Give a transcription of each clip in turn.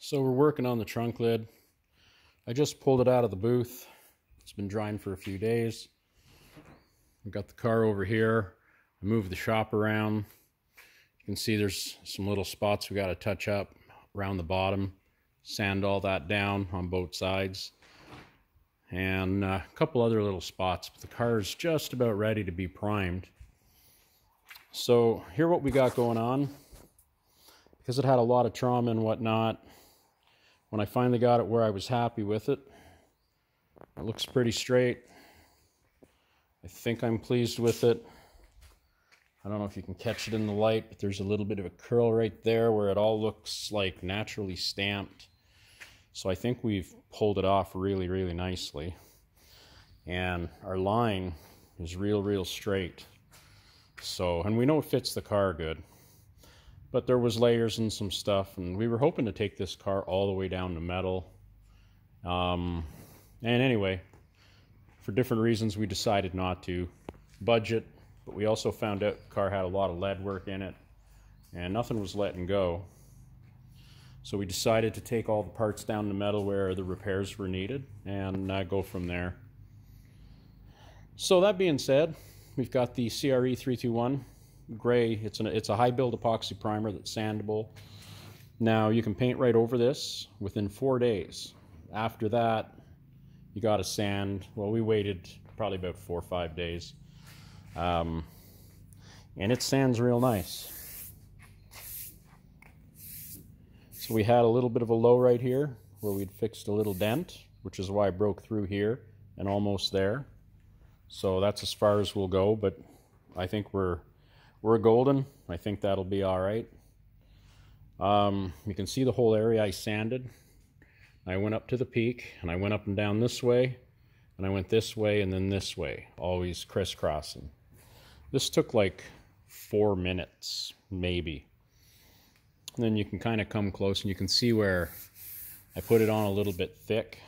So we're working on the trunk lid. I just pulled it out of the booth. It's been drying for a few days. I've got the car over here. I moved the shop around. You can see there's some little spots we got to touch up around the bottom. Sand all that down on both sides. And a couple other little spots, but the car is just about ready to be primed. So here what we got going on. Because it had a lot of trauma and whatnot, when I finally got it where I was happy with it, it looks pretty straight. I think I'm pleased with it. I don't know if you can catch it in the light, but there's a little bit of a curl right there where it all looks like naturally stamped. So I think we've pulled it off really, really nicely. And our line is real straight. So, and we know it fits the car good. But there was layers and some stuff, and we were hoping to take this car all the way down to metal. And anyway, for different reasons, we decided not to. Budget, but we also found out the car had a lot of lead work in it, and nothing was letting go. So we decided to take all the parts down to metal where the repairs were needed, and go from there. So that being said, we've got the CRE321. Gray. It's a high build epoxy primer that's sandable. Now you can paint right over this within 4 days. After that, you got to sand. Well, we waited probably about 4 or 5 days, and it sands real nice. So we had a little bit of a low right here where we'd fixed a little dent, which is why I broke through here and almost there. So that's as far as we'll go, but I think we're golden. I think that'll be all right. You can see the whole area I sanded. I went up to the peak, and I went up and down this way, and I went this way and then this way, always crisscrossing. This took like 4 minutes, maybe. And then you can kind of come close, and you can see where I put it on a little bit thick.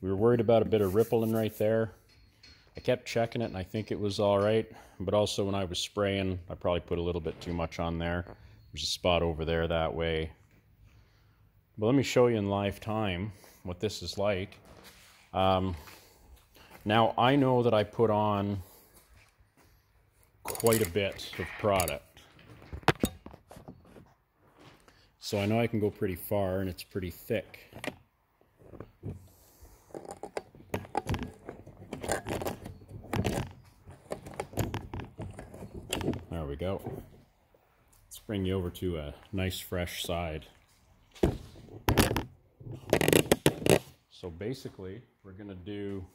We were worried about a bit of rippling right there. I kept checking it, and I think it was all right. But also when I was spraying, I probably put a little bit too much on there. There's a spot over there that way. But let me show you in live time what this is like. Now, I know that I put on quite a bit of product. So I know I can go pretty far, and it's pretty thick. There we go. Let's bring you over to a nice fresh side. So basically, we're going to do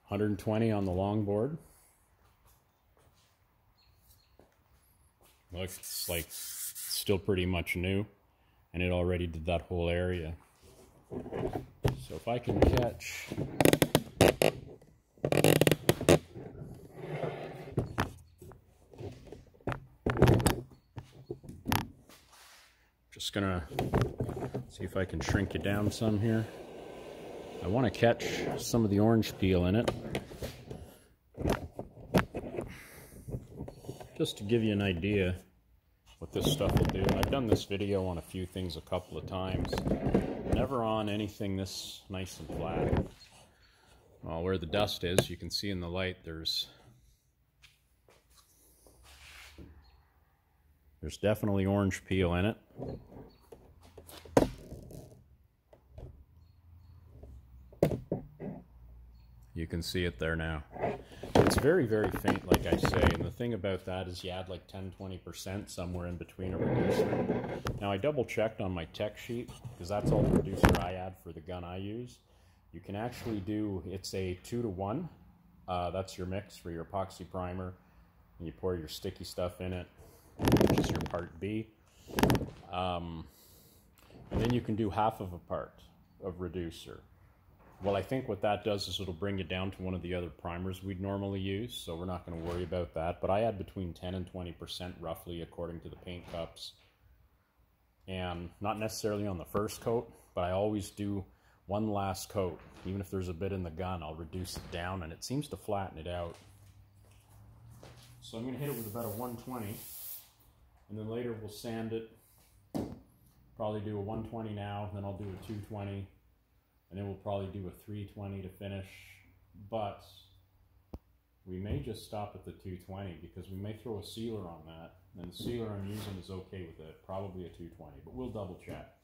120 on the longboard. Looks like it's still pretty much new, and it already did that whole area. So if I can catch... Just gonna see if I can shrink it down some here. I want to catch some of the orange peel in it, just to give you an idea what this stuff will do. I've done this video on a few things a couple of times, never on anything this nice and flat. Well, where the dust is, you can see in the light there's definitely orange peel in it. You can see it there now. It's very faint, like I say, and the thing about that is you add like 10-20% somewhere in between a reducer. Now I double checked on my tech sheet, because that's all the reducer I add for the gun I use. You can actually do, it's a 2-to-1. That's your mix for your epoxy primer, and you pour your sticky stuff in it, which is your part B. And then you can do half of a part of reducer. Well, I think what that does is it'll bring you down to one of the other primers we'd normally use, so we're not going to worry about that. But I add between 10 and 20% roughly according to the paint cups. And not necessarily on the first coat, but I always do one last coat. Even if there's a bit in the gun, I'll reduce it down, and it seems to flatten it out. So I'm going to hit it with about a 120, and then later we'll sand it Probably do a 120 now, then I'll do a 220, and then we'll probably do a 320 to finish. But we may just stop at the 220 because we may throw a sealer on that, and the sealer I'm using is okay with it, probably a 220, but we'll double check.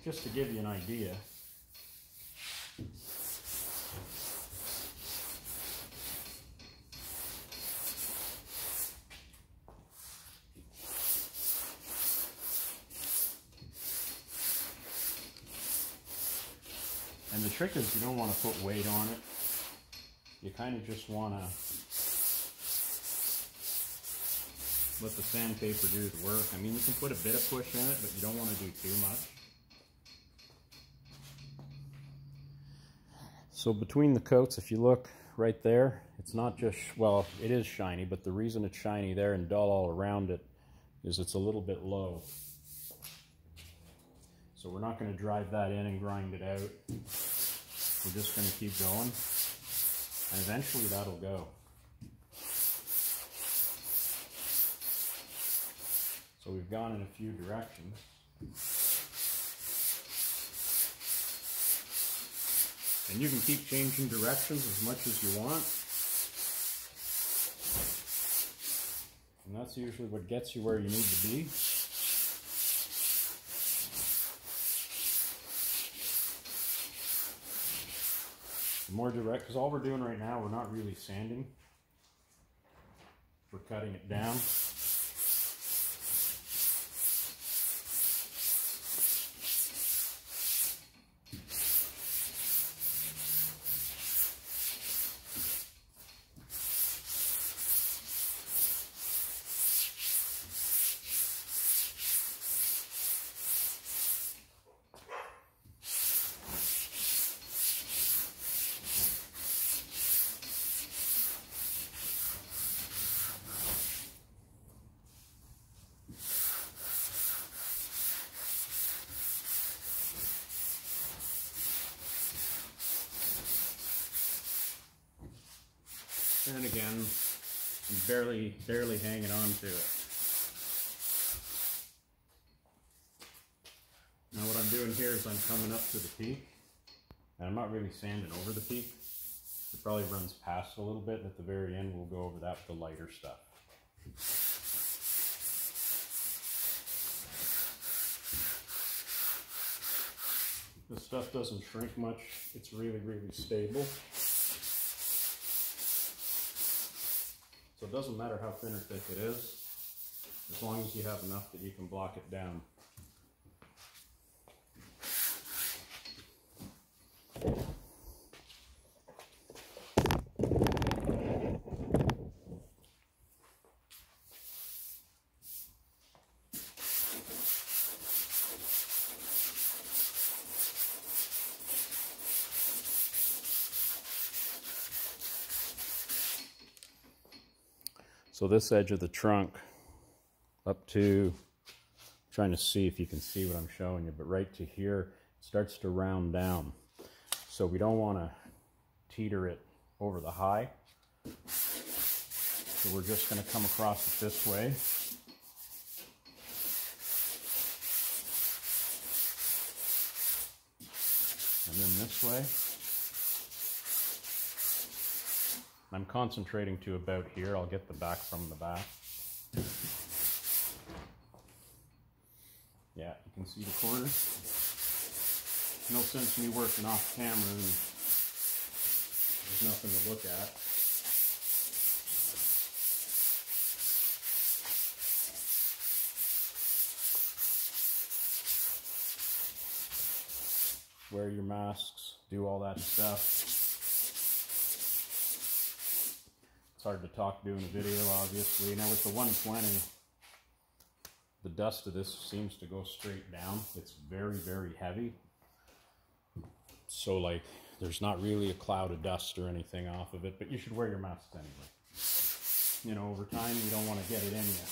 Just to give you an idea, and the trick is you don't want to put weight on it. You kind of just want to let the sandpaper do the work. I mean, you can put a bit of push in it, but you don't want to do too much. So between the coats, if you look right there, it's not just, well, it is shiny, but the reason it's shiny there and dull all around it is it's a little bit low. So we're not going to drive that in and grind it out. We're just going to keep going, and eventually that'll go. So we've gone in a few directions. And you can keep changing directions as much as you want. And that's usually what gets you where you need to be. The more direct, because all we're doing right now, we're not really sanding. We're cutting it down. And again, I'm barely hanging on to it. Now what I'm doing here is I'm coming up to the peak, and I'm not really sanding over the peak. It probably runs past a little bit, and at the very end we'll go over that with the lighter stuff. This stuff doesn't shrink much. It's really stable. So it doesn't matter how thin or thick it is, as long as you have enough that you can block it down. So this edge of the trunk up to, I'm trying to see if you can see what I'm showing you, but right to here, it starts to round down. So we don't want to teeter it over the high. So we're just going to come across it this way. And then this way. I'm concentrating to about here. I'll get the back from the back. Yeah, you can see the corner. No sense me working off camera and there's nothing to look at. Wear your masks, do all that stuff. Hard to talk doing a video, obviously. Now with the 120, the dust of this seems to go straight down. It's very heavy. So like, there's not really a cloud of dust or anything off of it, but you should wear your mask anyway. You know, over time, you don't want to get it in you.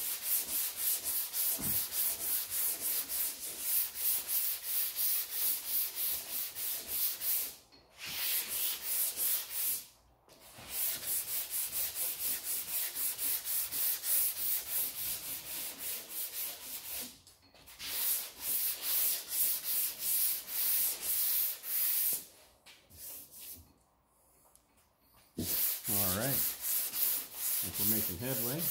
we're making headway.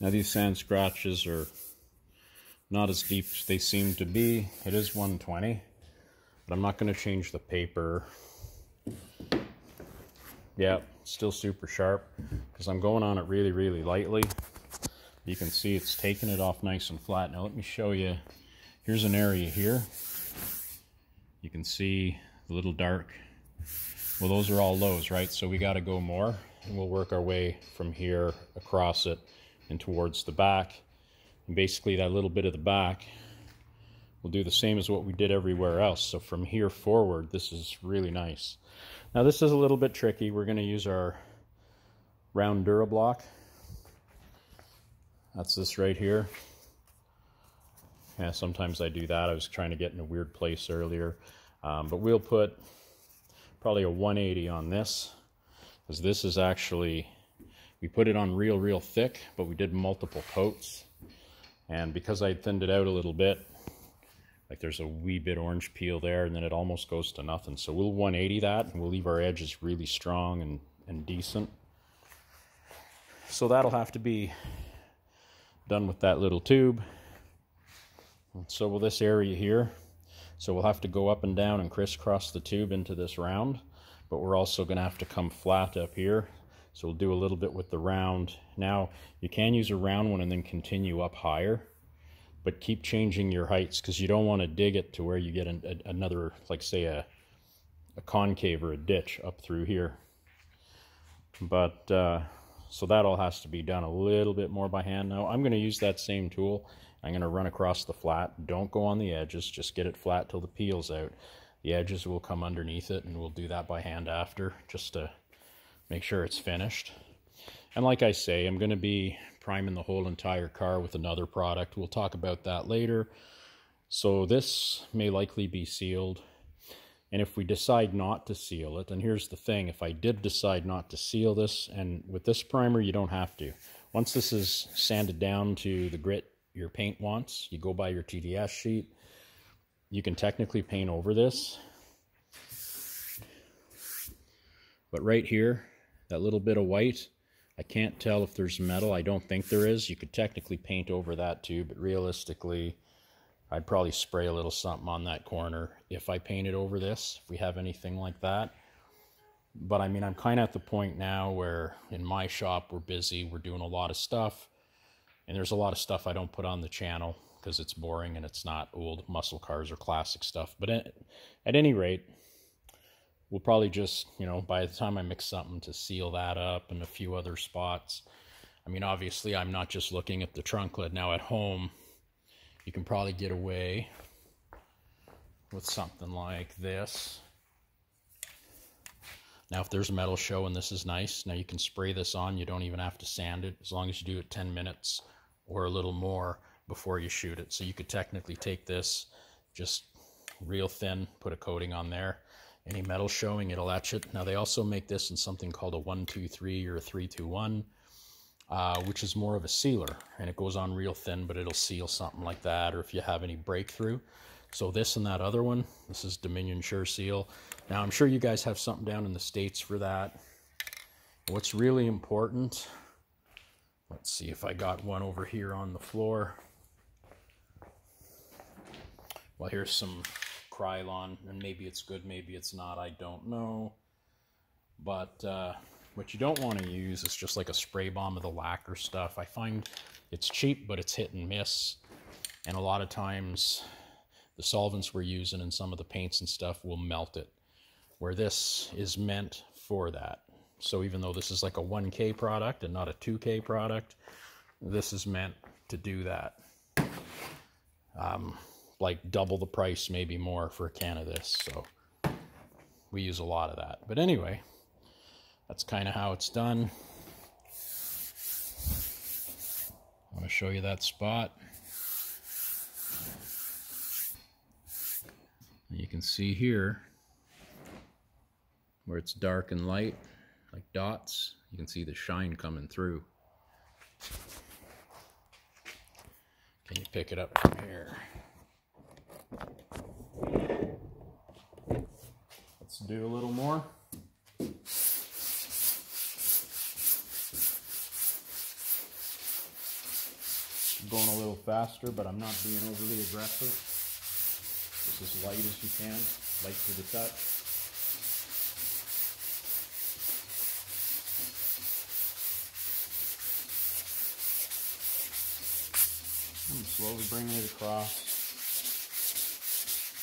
Now these sand scratches are not as deep as they seem to be. It is 120, but I'm not going to change the paper. Yeah, still super sharp because I'm going on it really, really lightly. You can see it's taking it off nice and flat. Now let me show you. Here's an area here. You can see the little dark. Well, those are all lows, right? So we got to go more, and we'll work our way from here across it and towards the back. And basically that little bit of the back, we'll do the same as what we did everywhere else. So from here forward, this is really nice. Now this is a little bit tricky. We're going to use our round DuraBlock. That's this right here. Yeah, sometimes I do that. I was trying to get in a weird place earlier. But we'll put probably a 180 on this, because this is actually, we put it on real thick, but we did multiple coats. And because I thinned it out a little bit, like there's a wee bit orange peel there, and then it almost goes to nothing. So we'll 180 that, and we'll leave our edges really strong and decent. So that'll have to be done with that little tube. And so will this area here. So we'll have to go up and down and crisscross the tube into this round, but we're also going to have to come flat up here. So we'll do a little bit with the round. Now, you can use a round one and then continue up higher, but keep changing your heights, because you don't want to dig it to where you get another, like say a concave or a ditch up through here. But so that all has to be done a little bit more by hand. Now I'm going to use that same tool. I'm going to run across the flat. Don't go on the edges, just get it flat till the peel's out. The edges will come underneath it, and we'll do that by hand after, just to make sure it's finished. And like I say, I'm going to be priming the whole entire car with another product. We'll talk about that later. So this may likely be sealed. And if we decide not to seal it, and here's the thing, if I did decide not to seal this, and with this primer you don't have to. Once this is sanded down to the grit your paint wants, you go by your TDS sheet, you can technically paint over this. But right here, that little bit of white, I can't tell if there's metal. I don't think there is. You could technically paint over that too, but realistically, I'd probably spray a little something on that corner if I painted over this, if we have anything like that. But I mean, I'm kind of at the point now where in my shop, we're busy, we're doing a lot of stuff, and there's a lot of stuff I don't put on the channel because it's boring and it's not old muscle cars or classic stuff. But at any rate, we'll probably just, you know, by the time I mix something to seal that up and a few other spots. I mean, obviously, I'm not just looking at the trunk lid. Now at home, you can probably get away with something like this. Now, if there's metal showing, this is nice. Now you can spray this on. You don't even have to sand it, as long as you do it 10 minutes or a little more before you shoot it. So you could technically take this just real thin, put a coating on there. Any metal showing, it'll etch it. Now they also make this in something called a 123 or a 321, which is more of a sealer, and it goes on real thin, but it'll seal something like that, or if you have any breakthrough. So this and that other one, this is Dominion Sure Seal. Now I'm sure you guys have something down in the States for that. What's really important, let's see if I got one over here on the floor. Well, here's some Krylon, and maybe it's good, maybe it's not, I don't know. But what you don't want to use is just like a spray bomb of the lacquer stuff. I find it's cheap, but it's hit and miss. And a lot of times the solvents we're using in some of the paints and stuff will melt it, where this is meant for that. So even though this is like a 1K product and not a 2K product, this is meant to do that. Like double the price, maybe more, for a can of this. So we use a lot of that. But anyway, that's kind of how it's done. I want to show you that spot. You can see here, where it's dark and light, like dots, you can see the shine coming through. Can you pick it up from here? Let's do a little more. I'm going a little faster, but I'm not being overly aggressive. Just as light as you can, light to the touch. I'm slowly bringing it across,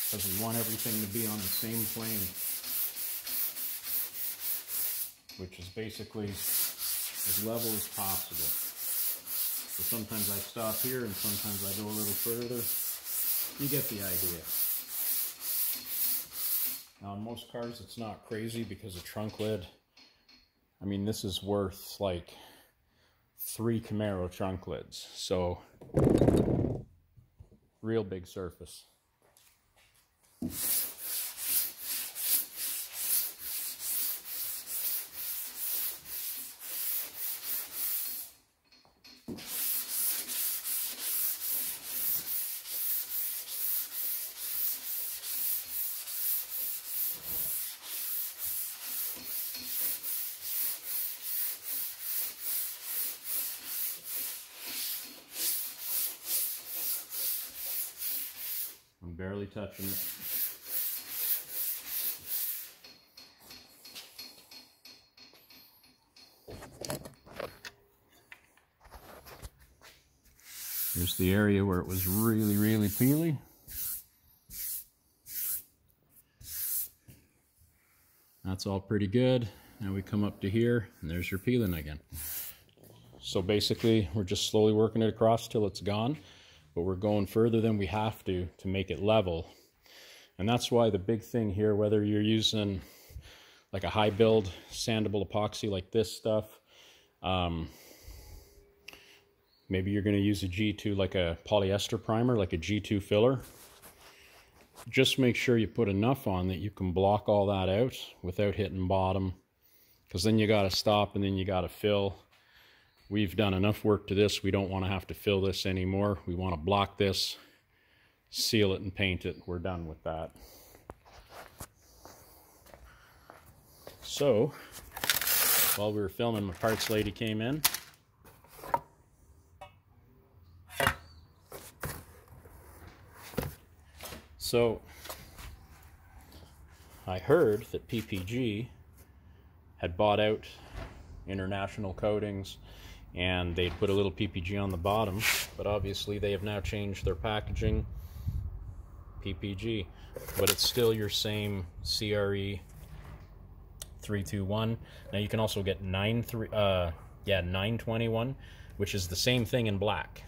because we want everything to be on the same plane, which is basically as level as possible. So sometimes I stop here and sometimes I go a little further. You get the idea. Now on most cars it's not crazy because the trunk lid, I mean, this is worth like 3 Camaro trunk lids. So real big surface. I'm barely touching it. Here's the area where it was really, really peely. That's all pretty good. Now we come up to here and there's your peeling again. So basically we're just slowly working it across till it's gone. But we're going further than we have to make it level. And that's why the big thing here, whether you're using like a high build sandable epoxy like this stuff, maybe you're going to use a G2, like a polyester primer, like a G2 filler. Just make sure you put enough on that you can block all that out without hitting bottom, because then you got to stop and then you got to fill. We've done enough work to this. We don't want to have to fill this anymore. We want to block this, seal it, and paint it. We're done with that. So, while we were filming, my parts lady came in. So, I heard that PPG had bought out International Coatings, and they'd put a little PPG on the bottom, but obviously they have now changed their packaging, PPG, but it's still your same CRE321. Now you can also get 921, which is the same thing in black.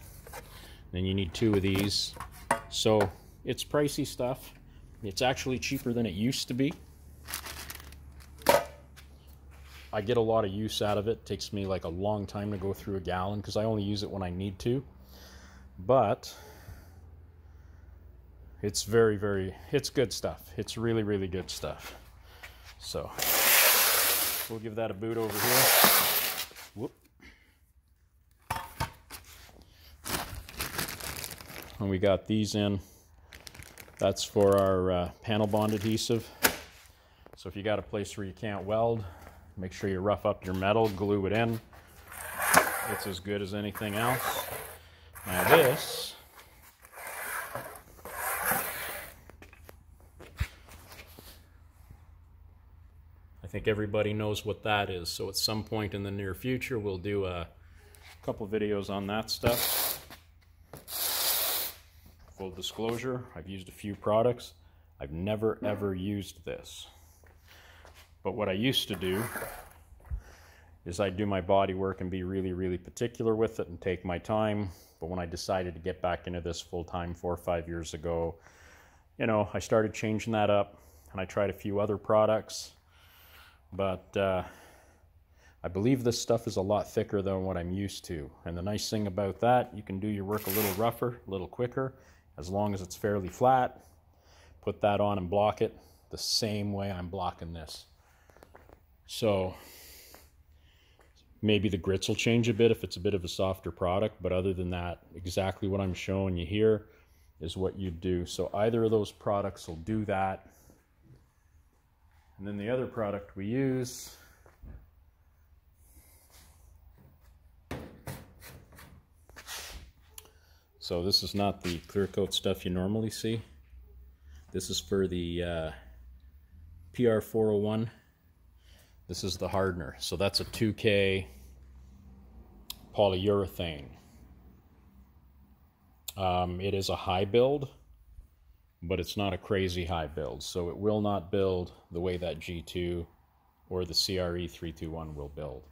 Then you need 2 of these. So it's pricey stuff. It's actually cheaper than it used to be. I get a lot of use out of it. It takes me like a long time to go through a gallon because I only use it when I need to. But it's it's good stuff. It's really, really good stuff. So we'll give that a boot over here. Whoop. And we got these in. That's for our panel bond adhesive. So if you got a place where you can't weld, make sure you rough up your metal, glue it in. It's as good as anything else. Now this, I think everybody knows what that is. So at some point in the near future, we'll do a couple videos on that stuff. Full disclosure, I've used a few products. I've never ever used this. But what I used to do is I'd do my body work and be really, really particular with it and take my time. But when I decided to get back into this full time 4 or 5 years ago, you know, I started changing that up and I tried a few other products. But I believe this stuff is a lot thicker than what I'm used to. And the nice thing about that, you can do your work a little rougher, a little quicker, as long as it's fairly flat. Put that on and block it the same way I'm blocking this. So maybe the grits will change a bit if it's a bit of a softer product, but other than that, exactly what I'm showing you here is what you do. So either of those products will do that. And then the other product we use so this is not the clear coat stuff you normally see. This is for the PR401. This is the hardener. So that's a 2K polyurethane. It is a high build, but it's not a crazy high build. So it will not build the way that G2 or the CRE321 will build.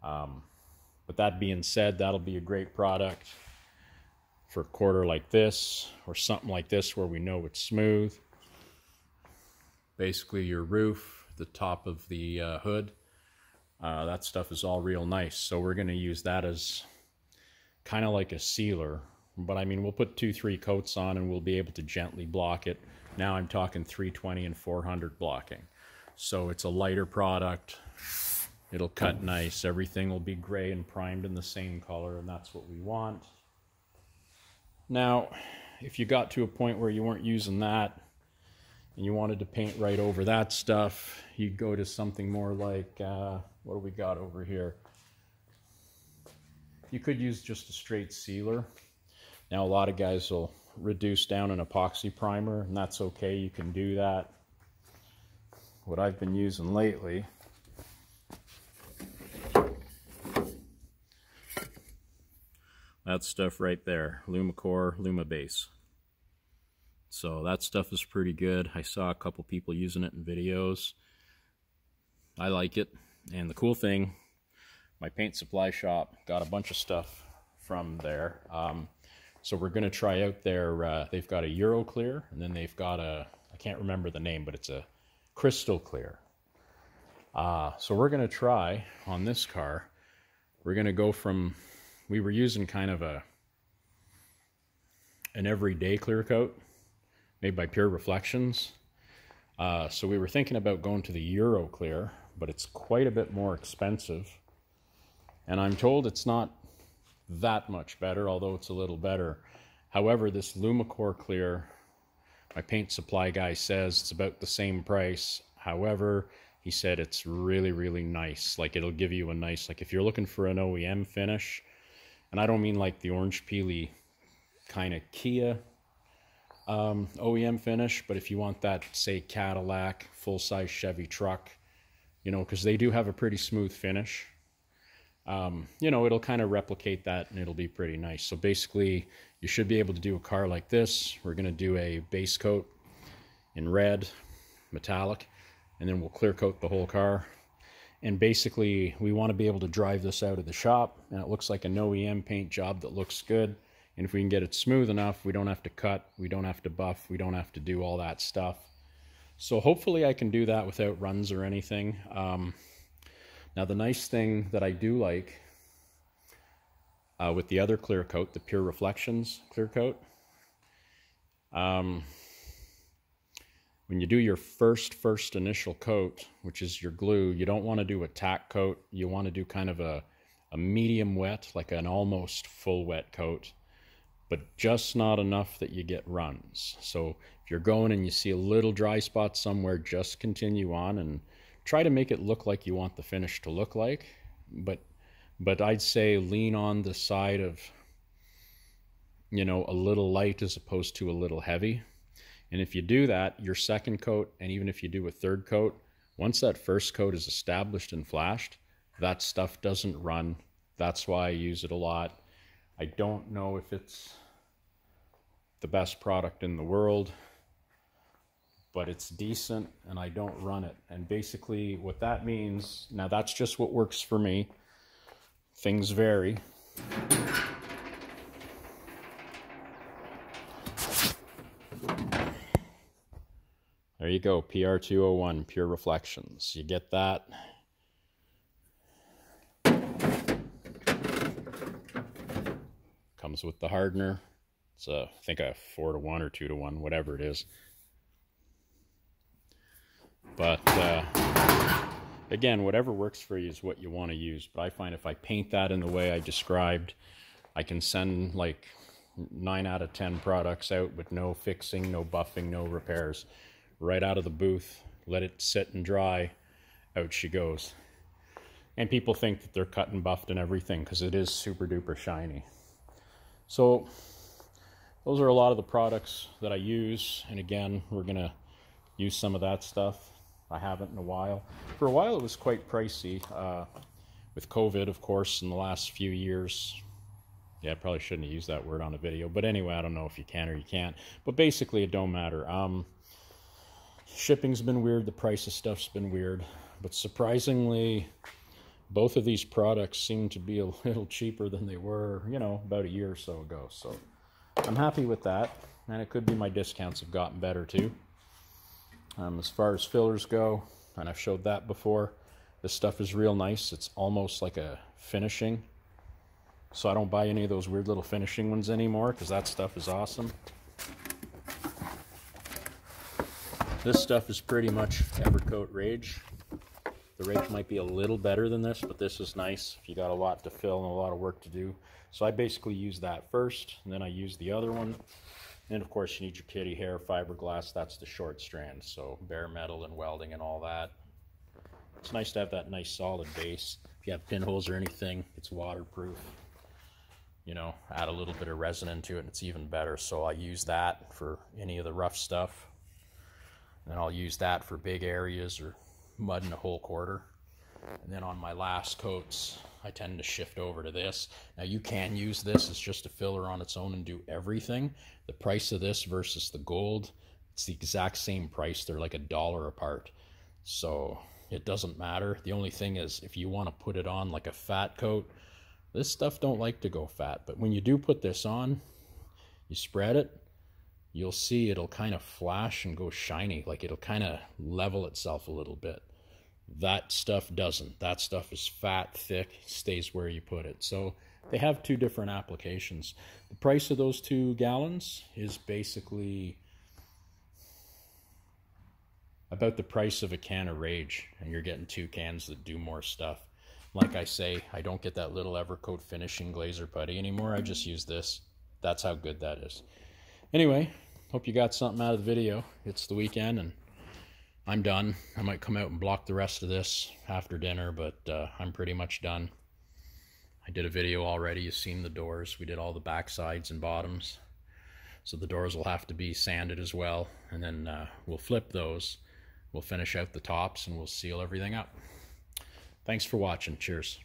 But that being said, that'll be a great product for a quarter like this or something like this where we know it's smooth. Basically your roof, the top of the hood, that stuff is all real nice. So we're going to use that as kind of like a sealer. But I mean, we'll put 2-3 coats on and we'll be able to gently block it. Now I'm talking 320 and 400 blocking. So it's a lighter product. It'll cut nice. Everything will be gray and primed in the same color, and that's what we want. Now, if you got to a point where you weren't using that and you wanted to paint right over that stuff, you'd go to something more like, what do we got over here? You could use just a straight sealer. Now, a lot of guys will reduce down an epoxy primer, and that's okay. You can do that. What I've been using lately that stuff right there, LumaCore, LumaBase. So that stuff is pretty good. I saw a couple people using it in videos. I like it. And the cool thing, my paint supply shop got a bunch of stuff from there. So we're going to try out their, they've got a Euro Clear, and then they've got a, I can't remember the name, but it's a Crystal Clear. So we're going to try on this car. We're going to go from, we were using kind of an everyday clear coat made by Pure Reflections. So we were thinking about going to the Euro Clear, but it's quite a bit more expensive. And I'm told it's not that much better, although it's a little better. However, this LumaCore Clear, my paint supply guy says it's about the same price. However, he said it's really, really nice. Like, it'll give you a nice, like if you're looking for an OEM finish, and I don't mean like the orange peely kind of Kia OEM finish, but if you want that, say, Cadillac, full-size Chevy truck, you know, because they do have a pretty smooth finish. You know, it'll kind of replicate that, and it'll be pretty nice. So basically, you should be able to do a car like this. We're going to do a base coat in red, metallic, and then we'll clear coat the whole car. And basically, we want to be able to drive this out of the shop, and it looks like an OEM paint job that looks good. And if we can get it smooth enough, we don't have to cut, we don't have to buff, we don't have to do all that stuff. So hopefully I can do that without runs or anything. Now, the nice thing that I do like with the other clear coat, the Pure Reflections clear coat, when you do your first initial coat, which is your glue, you don't want to do a tack coat. You want to do kind of a medium wet, like an almost full wet coat, but just not enough that you get runs. So if you're going and you see a little dry spot somewhere, just continue on and try to make it look like you want the finish to look like. But I'd say lean on the side of, you know, a little light as opposed to a little heavy. And if you do that, your second coat, and even if you do a third coat, once that first coat is established and flashed, that stuff doesn't run. That's why I use it a lot. I don't know if it's the best product in the world, but it's decent, and I don't run it. And basically what that means, now that's just what works for me. Things vary. There you go, PR201, Pure Reflections. You get that. Comes with the hardener. It's I think a 4-to-1 or 2-to-1, whatever it is. But Again, whatever works for you is what you want to use, but I find if I paint that in the way I described, I can send like 9 out of 10 products out with no fixing, no buffing, no repairs. Right out of the booth, let it sit and dry, out she goes. And people think that they're cut and buffed and everything because it is super duper shiny. So those are a lot of the products that I use, and again, we're gonna use some of that stuff. I haven't in a while. For a while it was quite pricey with COVID, of course, in the last few years. Yeah, I probably shouldn't have used that word on a video, but anyway, I don't know if you can or you can't, but basically it don't matter. Shipping's been weird, the price of stuff's been weird, but surprisingly both of these products seem to be a little cheaper than they were, you know, about a year or so ago. So I'm happy with that, and it could be my discounts have gotten better too. As far as fillers go, and I've showed that before, this stuff is real nice. It's almost like a finishing. So I don't buy any of those weird little finishing ones anymore because that stuff is awesome. This stuff is pretty much Evercoat Rage. The Rage might be a little better than this, but this is nice if you got a lot to fill and a lot of work to do. So I basically use that first, and then I use the other one. And of course you need your kitty hair fiberglass. That's the short strand, so bare metal and welding and all that. It's nice to have that nice solid base. If you have pinholes or anything, it's waterproof. You know, add a little bit of resin into it and it's even better. So I use that for any of the rough stuff. And I'll use that for big areas or mud in a whole quarter. And then on my last coats, I tend to shift over to this. Now you can use this as just a filler on its own and do everything. The price of this versus the gold, it's the exact same price. They're like $1 apart. So it doesn't matter. The only thing is if you want to put it on like a fat coat, this stuff don't like to go fat. But when you do put this on, you spread it, you'll see it'll kind of flash and go shiny. Like it'll kind of level itself a little bit. That stuff doesn't. That stuff is fat, thick, stays where you put it. So they have two different applications. The price of those 2 gallons is basically about the price of a can of Rage, and you're getting 2 cans that do more stuff. Like I say, I don't get that little Evercoat finishing glaze putty anymore. I just use this. That's how good that is. Anyway, hope you got something out of the video. It's the weekend and I'm done. I might come out and block the rest of this after dinner, but I'm pretty much done. I did a video already. You've seen the doors. We did all the back sides and bottoms. So the doors will have to be sanded as well. And then we'll flip those. We'll finish out the tops and we'll seal everything up. Thanks for watching. Cheers.